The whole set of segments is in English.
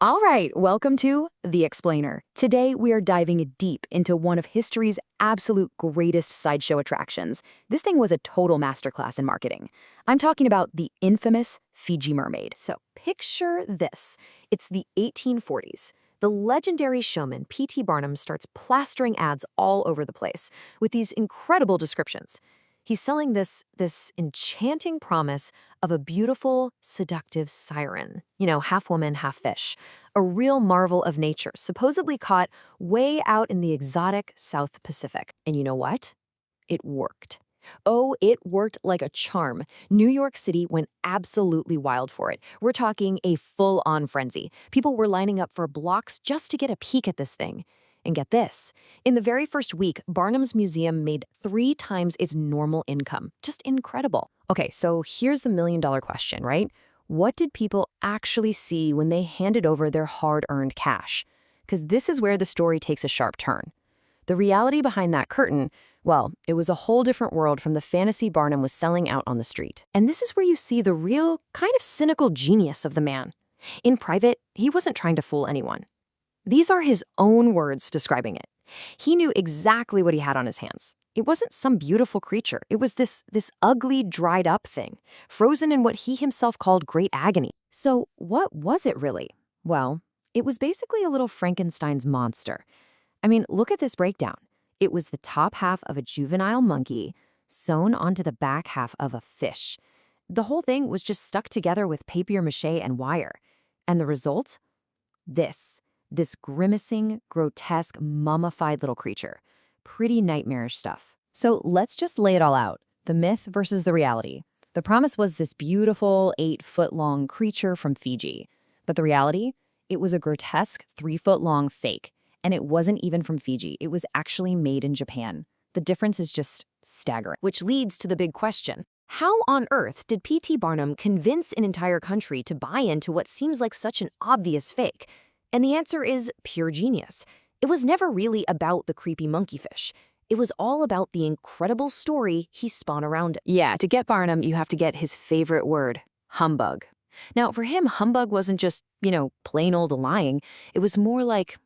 All right, welcome to The Explainer. Today, we are diving deep into one of history's absolute greatest sideshow attractions. This thing was a total masterclass in marketing. I'm talking about the infamous Feejee Mermaid. So picture this. It's the 1840s. The legendary showman P.T. Barnum starts plastering ads all over the place with these incredible descriptions. He's selling this enchanting promise of a beautiful, seductive siren, half woman, half fish, a real marvel of nature, supposedly caught way out in the exotic South Pacific. And you know what? It worked. Oh, it worked like a charm. New York City went absolutely wild for it. We're talking a full-on frenzy. People were lining up for blocks just to get a peek at this thing. And get this, in the very first week, Barnum's museum made 3 times its normal income. Just incredible. Okay, so here's the million-dollar question, right? What did people actually see when they handed over their hard-earned cash? Because this is where the story takes a sharp turn. The reality behind that curtain, well, it was a whole different world from the fantasy Barnum was selling out on the street. And this is where you see the real, kind of cynical genius of the man. In private, he wasn't trying to fool anyone. These are his own words describing it. He knew exactly what he had on his hands. It wasn't some beautiful creature. It was this ugly, dried-up thing, frozen in what he himself called great agony. So what was it really? Well, it was basically a little Frankenstein's monster. I mean, look at this breakdown. It was the top half of a juvenile monkey sewn onto the back half of a fish. The whole thing was just stuck together with papier-mâché and wire. And the result? This grimacing, grotesque, mummified little creature. Pretty nightmarish stuff. So let's just lay it all out. The myth versus the reality. The promise was this beautiful 8-foot-long creature from Fiji. But the reality? It was a grotesque 3-foot-long fake. And it wasn't even from Fiji. It was actually made in Japan. The difference is just staggering. Which leads to the big question. How on earth did P.T. Barnum convince an entire country to buy into what seems like such an obvious fake? And the answer is pure genius. It was never really about the creepy monkeyfish. It was all about the incredible story he spun around it. Yeah, to get Barnum, you have to get his favorite word, humbug. Now, for him, humbug wasn't just, plain old lying. It was more like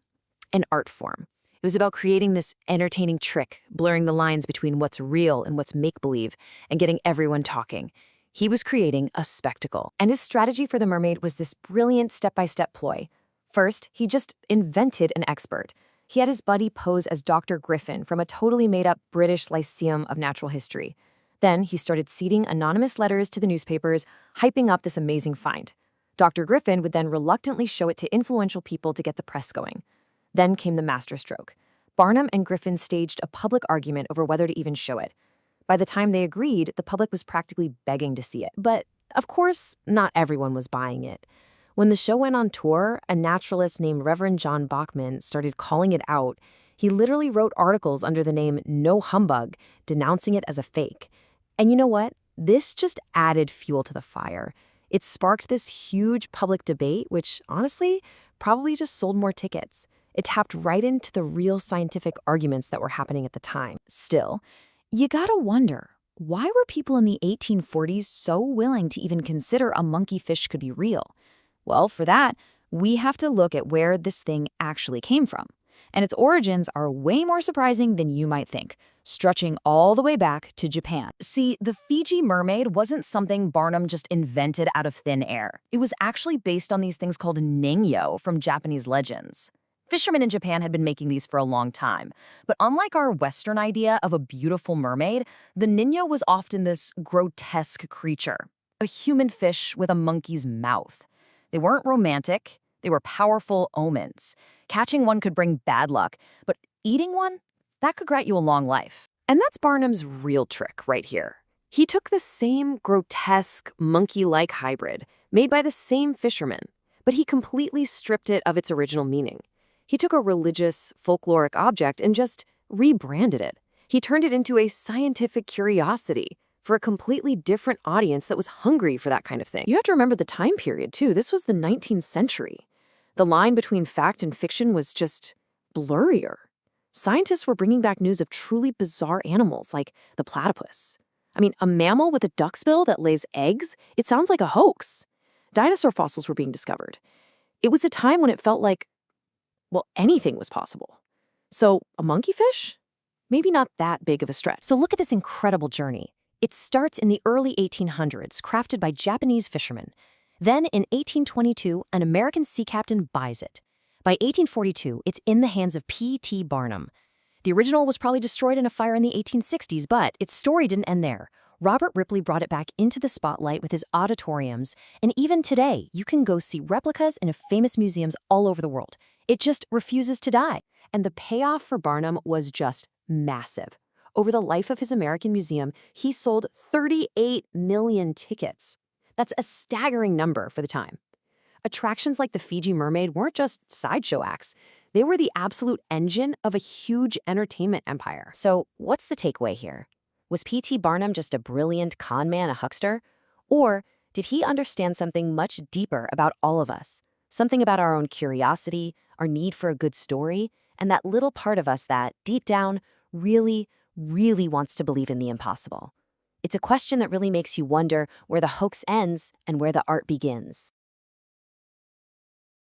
an art form. It was about creating this entertaining trick, blurring the lines between what's real and what's make-believe, and getting everyone talking. He was creating a spectacle. And his strategy for the mermaid was this brilliant step-by-step ploy. First, he just invented an expert. He had his buddy pose as Dr. Griffin from a totally made-up British Lyceum of Natural History. Then he started seeding anonymous letters to the newspapers, hyping up this amazing find. Dr. Griffin would then reluctantly show it to influential people to get the press going. Then came the masterstroke. Barnum and Griffin staged a public argument over whether to even show it. By the time they agreed, the public was practically begging to see it. But, of course, not everyone was buying it. When the show went on tour, a naturalist named Reverend John Bachman started calling it out. He literally wrote articles under the name No Humbug, denouncing it as a fake. And you know what? This just added fuel to the fire. It sparked this huge public debate, which, honestly, probably just sold more tickets. It tapped right into the real scientific arguments that were happening at the time. Still, you gotta wonder, why were people in the 1840s so willing to even consider a monkeyfish could be real? Well, for that, we have to look at where this thing actually came from. And its origins are way more surprising than you might think, stretching all the way back to Japan. See, the Feejee Mermaid wasn't something Barnum just invented out of thin air. It was actually based on these things called ningyo from Japanese legends. Fishermen in Japan had been making these for a long time. But unlike our Western idea of a beautiful mermaid, the ningyo was often this grotesque creature, a human fish with a monkey's mouth. They weren't romantic, they were powerful omens. Catching one could bring bad luck, but eating one, that could grant you a long life. And that's Barnum's real trick right here. He took the same grotesque, monkey-like hybrid, made by the same fishermen, but he completely stripped it of its original meaning. He took a religious, folkloric object and just rebranded it. He turned it into a scientific curiosity for a completely different audience that was hungry for that kind of thing. You have to remember the time period, too. This was the 19th century. The line between fact and fiction was just blurrier. Scientists were bringing back news of truly bizarre animals like the platypus. I mean, a mammal with a duck's bill that lays eggs? It sounds like a hoax. Dinosaur fossils were being discovered. It was a time when it felt like, well, anything was possible. So, a monkeyfish? Maybe not that big of a stretch. So look at this incredible journey. It starts in the early 1800s, crafted by Japanese fishermen. Then in 1822, an American sea captain buys it. By 1842, it's in the hands of P.T. Barnum. The original was probably destroyed in a fire in the 1860s, but its story didn't end there. Robert Ripley brought it back into the spotlight with his auditoriums, and even today, you can go see replicas in famous museums all over the world. It just refuses to die. And the payoff for Barnum was just massive. Over the life of his American museum, he sold 38 million tickets. That's a staggering number for the time. Attractions like the Feejee Mermaid weren't just sideshow acts. They were the absolute engine of a huge entertainment empire. So what's the takeaway here? Was P.T. Barnum just a brilliant con man, a huckster? Or did he understand something much deeper about all of us? Something about our own curiosity, our need for a good story, and that little part of us that, deep down, really wants to believe in the impossible. It's a question that really makes you wonder where the hoax ends and where the art begins.